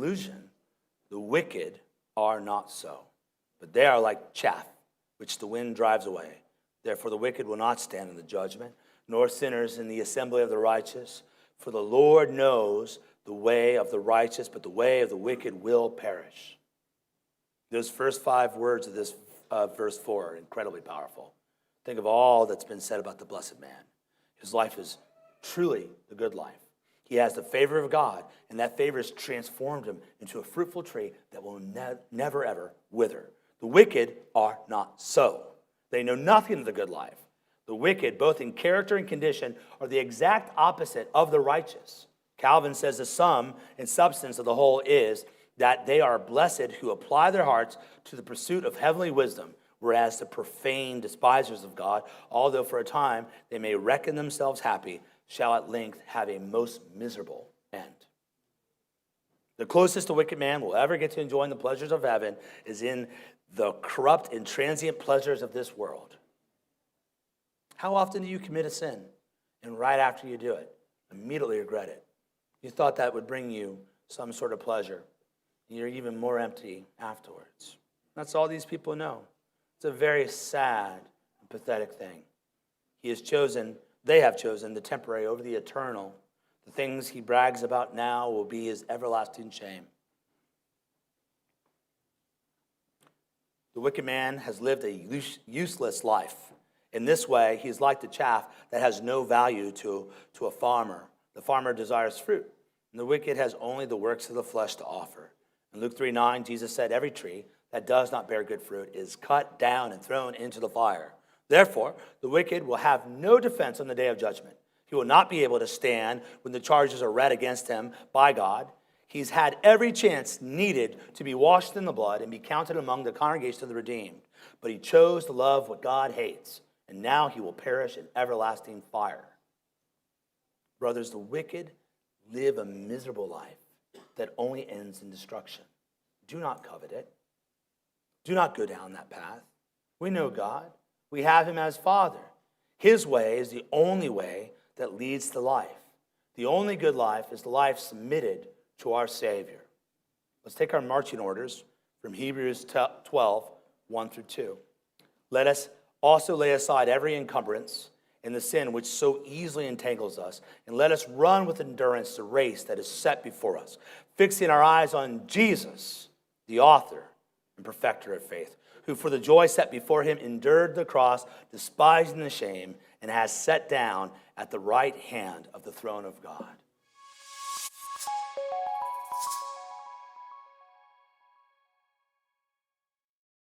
conclusion, the wicked are not so, but they are like chaff, which the wind drives away. Therefore the wicked will not stand in the judgment, nor sinners in the assembly of the righteous. For the Lord knows the way of the righteous, but the way of the wicked will perish. Those first 5 words of this verse 4 are incredibly powerful. Think of all that's been said about the blessed man. His life is truly the good life. He has the favor of God, and that favor has transformed him into a fruitful tree that will never, ever wither. The wicked are not so. They know nothing of the good life. The wicked, both in character and condition, are the exact opposite of the righteous. Calvin says the sum and substance of the whole is that they are blessed who apply their hearts to the pursuit of heavenly wisdom, whereas the profane despisers of God, although for a time they may reckon themselves happy, shall at length have a most miserable end. The closest the wicked man will ever get to enjoying the pleasures of heaven is in the corrupt and transient pleasures of this world. How often do you commit a sin, and right after you do it, immediately regret it? You thought that would bring you some sort of pleasure. You're even more empty afterwards. That's all these people know. It's a very sad and pathetic thing. They have chosen the temporary over the eternal. The things he brags about now will be his everlasting shame. The wicked man has lived a useless life. In this way, he's like the chaff that has no value to a farmer. The farmer desires fruit, and the wicked has only the works of the flesh to offer. In Luke 3:9, Jesus said, every tree that does not bear good fruit is cut down and thrown into the fire. Therefore, the wicked will have no defense on the day of judgment. He will not be able to stand when the charges are read against him by God. He's had every chance needed to be washed in the blood and be counted among the congregation of the redeemed. But he chose to love what God hates, and now he will perish in everlasting fire. Brothers, the wicked live a miserable life that only ends in destruction. Do not covet it. Do not go down that path. We know God. We have him as Father. His way is the only way that leads to life. The only good life is the life submitted to our Savior. Let's take our marching orders from Hebrews 12, 1 through 2. Let us also lay aside every encumbrance and the sin which so easily entangles us, and let us run with endurance the race that is set before us, fixing our eyes on Jesus, the author and perfecter of faith, who for the joy set before him endured the cross, despising the shame, and has sat down at the right hand of the throne of God.